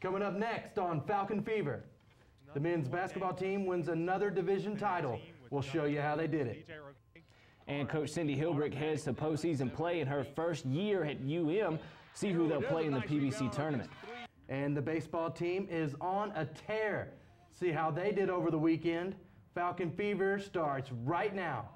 Coming up next on Falcon Fever, the men's basketball team wins another division title. We'll show you how they did it. And Coach Cindy Hilbrick heads to postseason play in her first year at UM. See who they'll play in the PBC tournament. And the baseball team is on a tear. See how they did over the weekend. Falcon Fever starts right now.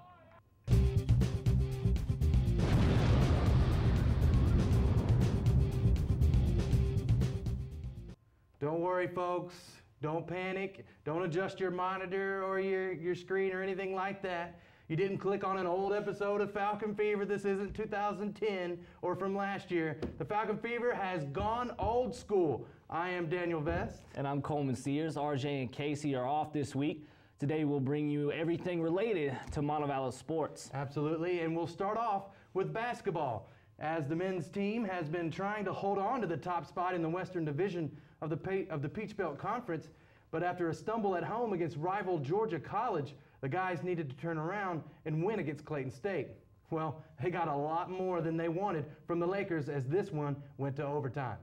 Don't worry, folks. Don't panic. Don't adjust your monitor or your screen or anything like that. You didn't click on an old episode of Falcon Fever. This isn't 2010 or from last year. The Falcon Fever has gone old school. I am Daniel Vest. And I'm Coleman Sears. RJ and Casey are off this week. Today we'll bring you everything related to Montevallo sports. Absolutely, and we'll start off with basketball, as the men's team has been trying to hold on to the top spot in the Western Division of the Peach Belt Conference, but after a stumble at home against rival Georgia College, the guys needed to turn around and win against Clayton State. Well, they got a lot more than they wanted from the Lakers as this one went to overtime.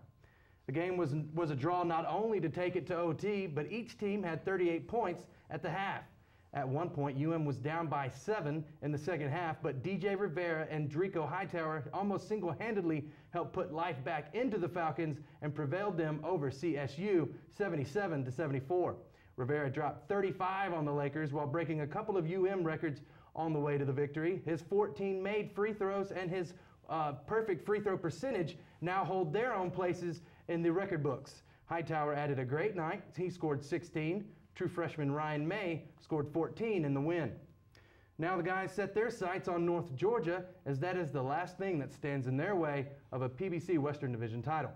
The game was a draw not only to take it to OT, but each team had 38 points at the half. At one point, UM was down by 7 in the second half, but DJ Rivera and Drico Hightower almost single-handedly helped put life back into the Falcons and prevailed them over CSU 77-74. Rivera dropped 35 on the Lakers while breaking a couple of UM records on the way to the victory. His 14 made free throws and his perfect free throw percentage now hold their own places in the record books. Hightower added a great night. He scored 16. True freshman Ryan May scored 14 in the win. Now the guys set their sights on North Georgia, as that is the last thing that stands in their way of a PBC Western Division title.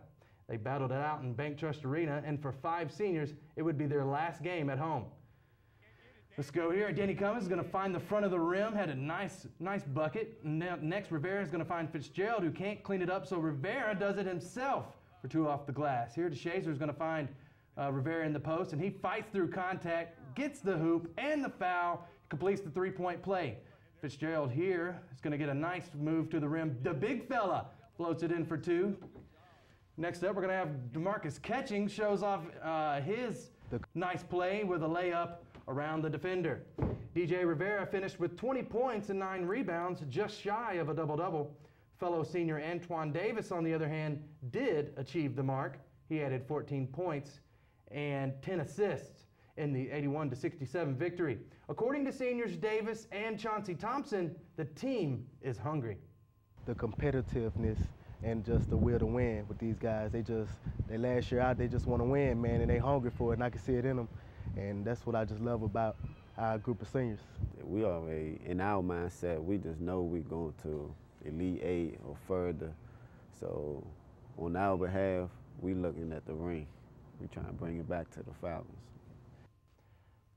They battled it out in Bank Trust Arena, and for 5 seniors, it would be their last game at home. Let's go here. Danny Cummins is going to find the front of the rim, had a nice bucket. Now, next, Rivera is going to find Fitzgerald, who can't clean it up, so Rivera does it himself for 2 off the glass. Here, DeShazer is going to find Rivera in the post, and he fights through contact, gets the hoop and the foul, completes the 3-point play. Fitzgerald here is going to get a nice move to the rim. The big fella floats it in for 2. Next up, we're going to have Demarcus catching, shows off his nice play with a layup around the defender. DJ Rivera finished with 20 points and 9 rebounds, just shy of a double-double. Fellow senior Antoine Davis, on the other hand, did achieve the mark. He added 14 points and 10 assists in the 81-67 victory. According to seniors Davis and Chauncey Thompson, the team is hungry. The competitiveness and just the will to win with these guys. They last year out, they just want to win, man, and they hungry for it, and I can see it in them. And that's what I just love about our group of seniors. We already, in our mindset, we just know we're going to Elite 8 or further. So on our behalf, we looking at the ring. We trying to bring it back to the Falcons.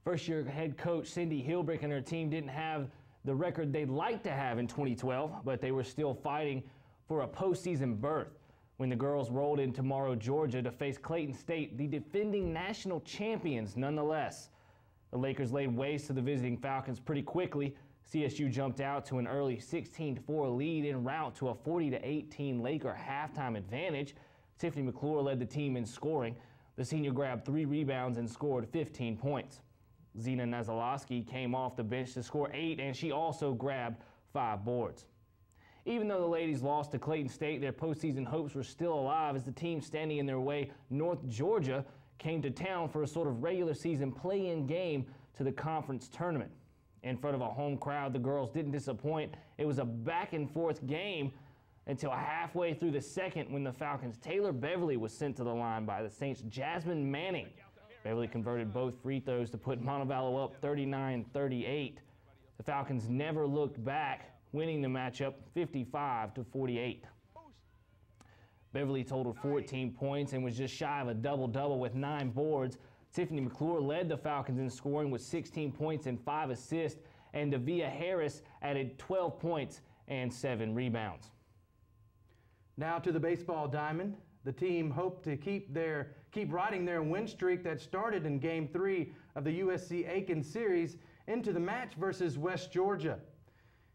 First-year head coach Cindy Hilbrick and her team didn't have the record they'd like to have in 2012, but they were still fighting for a postseason berth when the girls rolled in tomorrow, Georgia, to face Clayton State, the defending national champions nonetheless. The Lakers laid waste to the visiting Falcons pretty quickly. CSU jumped out to an early 16-4 lead en route to a 40-18 Laker halftime advantage. Tiffany McClure led the team in scoring. The senior grabbed 3 rebounds and scored 15 points. Zena Nazalowski came off the bench to score 8, and she also grabbed 5 boards. Even though the ladies lost to Clayton State, their postseason hopes were still alive as the team standing in their way, North Georgia, came to town for a sort of regular season play-in game to the conference tournament. In front of a home crowd, the girls didn't disappoint. It was a back-and-forth game until halfway through the second when the Falcons' Taylor Beverly was sent to the line by the Saints' Jasmine Manning. Beverly converted both free throws to put Montevallo up 39-38. The Falcons never looked back, winning the matchup 55-48. Beverly totaled 14 points and was just shy of a double-double with 9 boards. Tiffany McClure led the Falcons in scoring with 16 points and 5 assists, and Davia Harris added 12 points and 7 rebounds. Now to the baseball diamond. The team hoped to keep riding their win streak that started in Game 3 of the USC-Aiken series into the match versus West Georgia.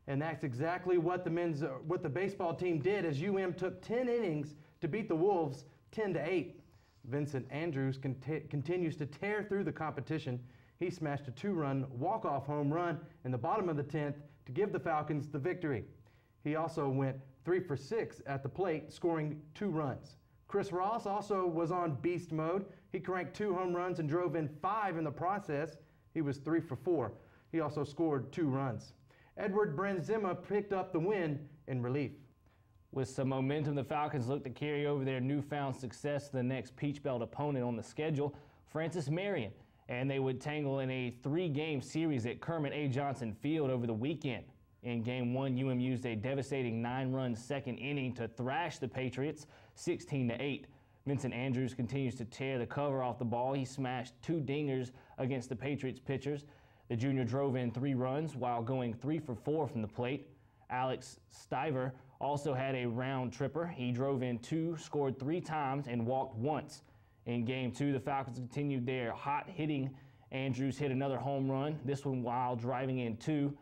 And that's exactly what the baseball team did, as UM took 10 innings to beat the Wolves 10-8. Vincent Andrews continues to tear through the competition. He smashed a 2-run walk-off home run in the bottom of the 10th to give the Falcons the victory. He also went 3 for 6 at the plate, scoring 2 runs. Chris Ross also was on beast mode. He cranked 2 home runs and drove in 5 in the process. He was 3 for 4. He also scored 2 runs. Edward Brenzema picked up the win in relief. With some momentum, the Falcons look to carry over their newfound success to the next Peach Belt opponent on the schedule, Francis Marion, and they would tangle in a 3-game series at Kermit A. Johnson Field over the weekend. In Game 1, UM used a devastating 9-run second inning to thrash the Patriots 16-8. Vincent Andrews continues to tear the cover off the ball. He smashed 2 dingers against the Patriots pitchers. The junior drove in 3 runs while going 3 for 4 from the plate. Alex Stiver also had a round tripper. He drove in 2, scored 3 times, and walked once. In Game 2, the Falcons continued their hot hitting. Andrews hit another home run, this one while driving in 2.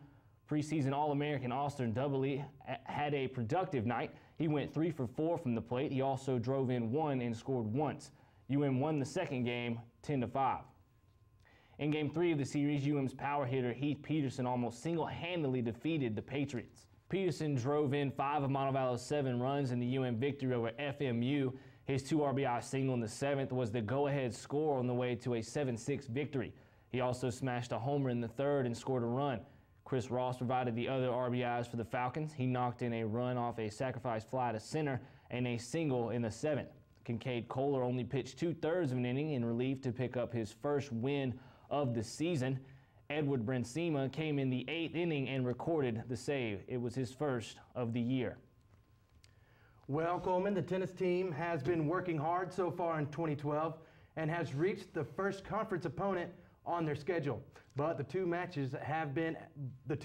Preseason All-American Austin Doubley had a productive night. He went 3 for 4 from the plate. He also drove in 1 and scored once. UM won the second game 10-5. In Game 3 of the series, UM's power hitter Heath Peterson almost single-handedly defeated the Patriots. Peterson drove in 5 of Montevallo's 7 runs in the UM victory over FMU. His 2 RBI single in the 7th was the go-ahead score on the way to a 7-6 victory. He also smashed a homer in the 3rd and scored a run. Chris Ross provided the other RBIs for the Falcons. He knocked in a run off a sacrifice fly to center and a single in the 7th. Kincaid Kohler only pitched 2/3 of an inning in relief to pick up his first win of the season. Edward Brenzema came in the 8th inning and recorded the save. It was his first of the year. Well, Coleman, the tennis team has been working hard so far in 2012 and has reached the first conference opponent on their schedule. But the 2 matches have been, the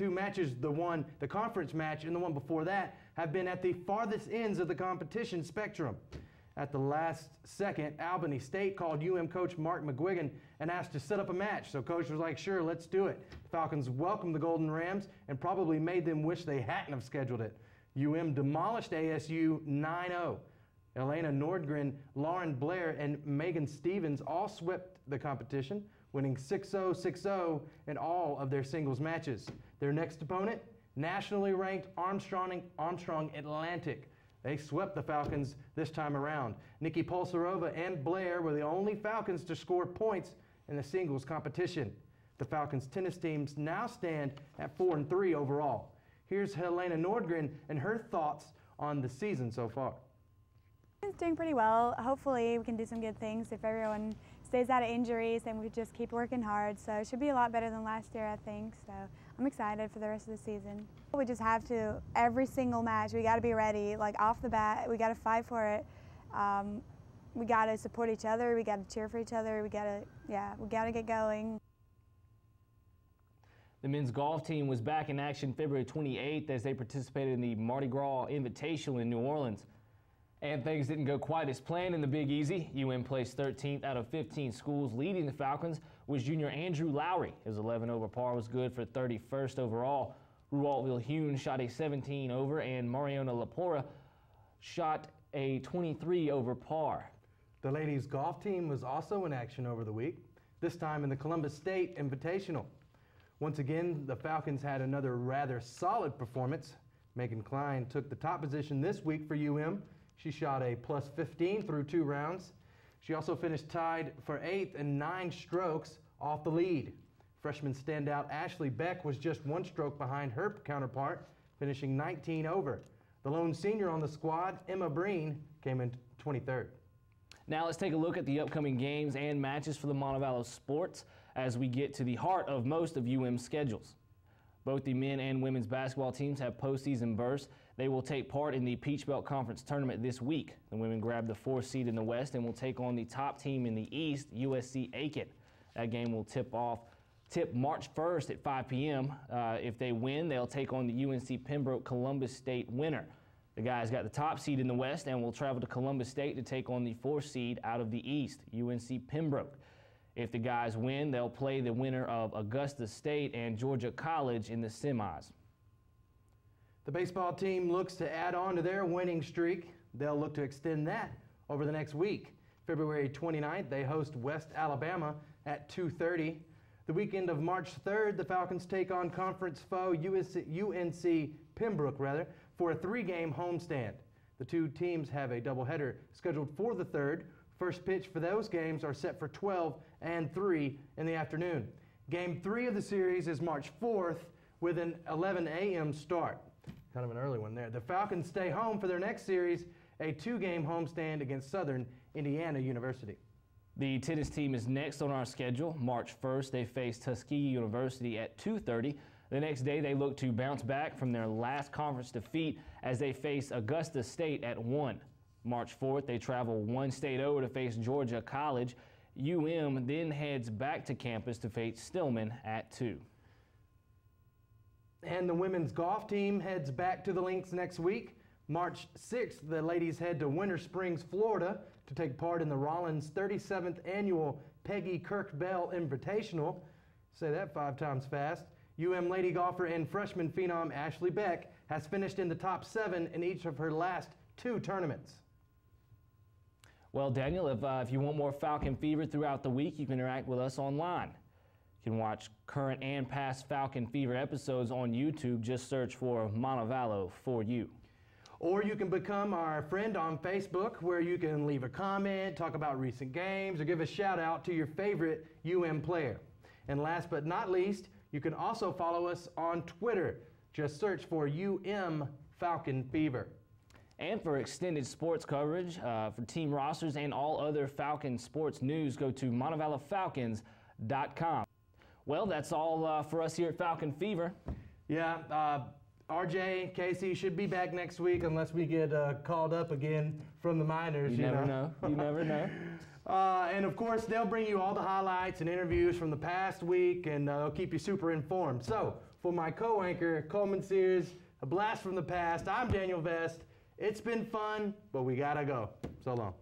conference match and the one before that, have been at the farthest ends of the competition spectrum. At the last second, Albany State called UM coach Mark McGuigan and asked to set up a match. So coach was like, sure, let's do it. The Falcons welcomed the Golden Rams and probably made them wish they hadn't have scheduled it. UM demolished ASU 9-0. Elena Nordgren, Lauren Blair, and Megan Stevens all swept the competition, winning 6-0, 6-0 in all of their singles matches. Their next opponent, nationally ranked Armstrong Atlantic. They swept the Falcons this time around. Nikki Polsarova and Blair were the only Falcons to score points in the singles competition. The Falcons tennis teams now stand at 4-3 overall. Here's Helena Nordgren and her thoughts on the season so far. It's doing pretty well. Hopefully we can do some good things if everyone stays out of injuries and we just keep working hard. So it should be a lot better than last year, I think. So I'm excited for the rest of the season. We just have to, every single match, we got to be ready. Like off the bat, we got to fight for it. We got to support each other. We got to cheer for each other. We got to get going. The men's golf team was back in action February 28th as they participated in the Mardi Gras Invitational in New Orleans. And things didn't go quite as planned in the Big Easy. UM placed 13th out of 15 schools. Leading the Falcons was junior Andrew Lowry. His 11 over par was good for 31st overall. Rualtville Hune shot a 17 over and Mariona Lapora shot a 23 over par. The ladies' golf team was also in action over the week, this time in the Columbus State Invitational. Once again, the Falcons had another rather solid performance. Megan Klein took the top position this week for UM. She shot a +15 through 2 rounds. She also finished tied for 8th and 9 strokes off the lead. Freshman standout Ashley Beck was just 1 stroke behind her counterpart, finishing 19 over. The lone senior on the squad, Emma Breen, came in 23rd. Now let's take a look at the upcoming games and matches for the Montevallo Sports as we get to the heart of most of UM's schedules. Both the men and women's basketball teams have postseason berths. They will take part in the Peach Belt Conference Tournament this week. The women grab the 4th seed in the West and will take on the top team in the East, USC Aiken. That game will tip March 1st at 5 p.m. If they win, they'll take on the UNC Pembroke Columbus State winner. The guys got the top seed in the West and will travel to Columbus State to take on the 4th seed out of the East, UNC Pembroke. If the guys win, they'll play the winner of Augusta State and Georgia College in the semis. The baseball team looks to add on to their winning streak. They'll look to extend that over the next week. February 29th, they host West Alabama at 2:30. The weekend of March 3rd, the Falcons take on conference foe UNC Pembroke for a 3-game homestand. The two teams have a doubleheader scheduled for the 3rd. First pitch for those games are set for 12 and 3 in the afternoon. Game 3 of the series is March 4th with an 11 a.m. start. Kind of an early one there. The Falcons stay home for their next series, a 2-game homestand against Southern Indiana University. The tennis team is next on our schedule. March 1st, they face Tuskegee University at 2:30. The next day, they look to bounce back from their last conference defeat as they face Augusta State at 1. March 4th, they travel one state over to face Georgia College. UM then heads back to campus to face Stillman at 2. And the women's golf team heads back to the links next week. March 6th, the ladies head to Winter Springs, Florida to take part in the Rollins 37th Annual Peggy Kirk Bell Invitational. Say that 5 times fast. UM lady golfer and freshman phenom Ashley Beck has finished in the top 7 in each of her last 2 tournaments. Well, Daniel, if you want more Falcon Fever throughout the week, you can interact with us online. You can watch current and past Falcon Fever episodes on YouTube. Just search for Montevallo for you. Or you can become our friend on Facebook, where you can leave a comment, talk about recent games, or give a shout out to your favorite UM player. And last but not least, you can also follow us on Twitter. Just search for UM Falcon Fever. And for extended sports coverage, for team rosters and all other Falcon sports news, go to MontevalloFalcons.com. Well, that's all for us here at Falcon Fever. Yeah, RJ, Casey should be back next week unless we get called up again from the minors. You never know. You never know. And of course, they'll bring you all the highlights and interviews from the past week, and they'll keep you super informed. So, for my co-anchor, Coleman Sears, a blast from the past, I'm Daniel Vest. It's been fun, but we gotta go. So long.